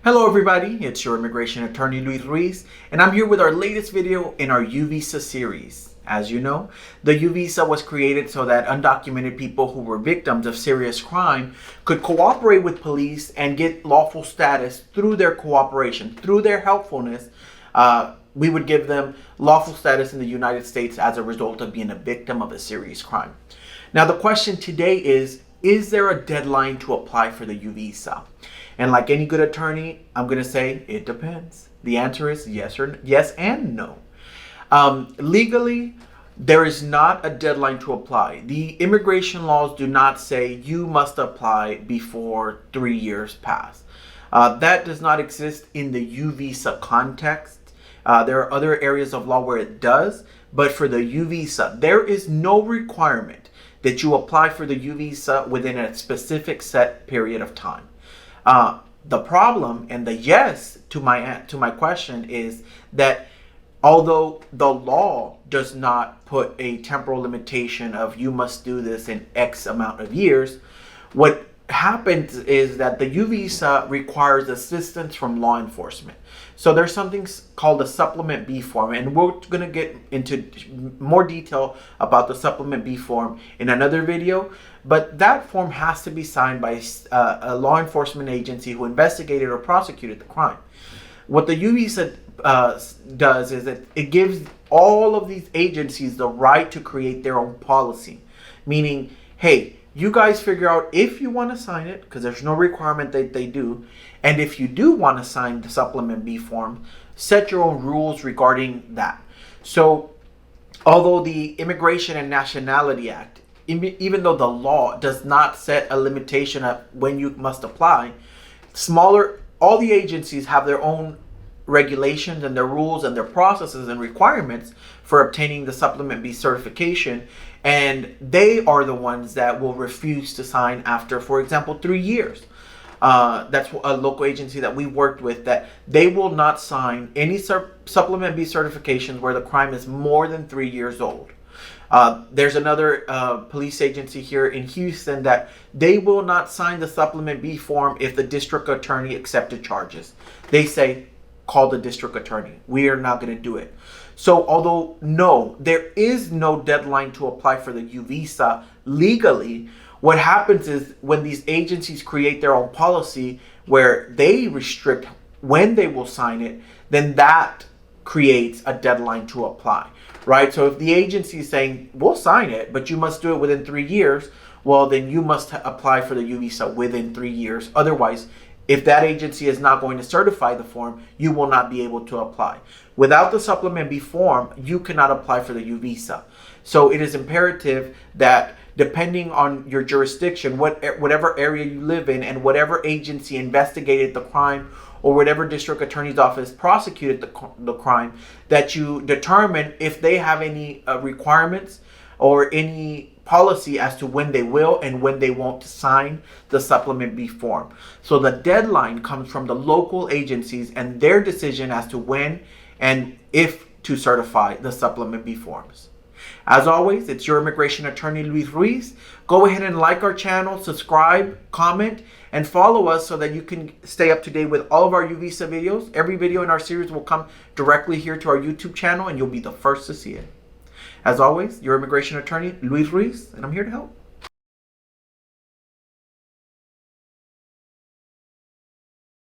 Hello everybody, it's your immigration attorney Luis Ruiz, and I'm here with our latest video in our U visa series. As you know, the U visa was created so that undocumented people who were victims of serious crime could cooperate with police and get lawful status through their cooperation, through their helpfulness. We would give them lawful status in the United States as a result of being a victim of a serious crime. Now the question today is there a deadline to apply for the U visa? And like any good attorney, I'm going to say it depends. The answer is yes and no. Legally, there is not a deadline to apply. The immigration laws do not say you must apply before 3 years pass. That does not exist in the U visa context. There are other areas of law where it does, but for the U visa, there is no requirement that you apply for the U visa within a specific set period of time. The problem and the yes to my question is that although the law does not put a temporal limitation of you must do this in X amount of years, what happens is that the U visa requires assistance from law enforcement. So there's something called a supplement B form, and we're going to get into more detail about the supplement B form in another video. But that form has to be signed by a law enforcement agency who investigated or prosecuted the crime. What the U visa does is that it gives all of these agencies the right to create their own policy, meaning, hey, you guys figure out if you want to sign it, because there's no requirement that they do. And if you do want to sign the supplement B form, set your own rules regarding that. So although the Immigration and Nationality Act, even though the law does not set a limitation of when you must apply, all the agencies have their own regulations and their rules and their processes and requirements for obtaining the supplement B certification, and they are the ones that will refuse to sign after, for example, 3 years. That's a local agency that we worked with, that they will not sign any supplement B certifications where the crime is more than 3 years old. There's another police agency here in Houston that they will not sign the supplement B form if the district attorney accepted charges. They say, call the district attorney. We are not going to do it. So although no, there is no deadline to apply for the U visa legally, what happens is when these agencies create their own policy where they restrict when they will sign it, then that creates a deadline to apply, right? So if the agency is saying, we'll sign it, but you must do it within 3 years, well, then you must apply for the U visa within 3 years. Otherwise, if that agency is not going to certify the form, you will not be able to apply. Without the supplement B form, you cannot apply for the U visa. So it is imperative that depending on your jurisdiction, whatever area you live in, and whatever agency investigated the crime or whatever district attorney's office prosecuted the crime, that you determine if they have any requirements or any policy as to when they will and when they won't sign the supplement B form. So the deadline comes from the local agencies and their decision as to when and if to certify the supplement B forms. As always, it's your immigration attorney, Luis Ruiz. Go ahead and like our channel, subscribe, comment, and follow us so that you can stay up to date with all of our U visa videos. Every video in our series will come directly here to our YouTube channel, and you'll be the first to see it. As always, your immigration attorney, Luis Ruiz, and I'm here to help.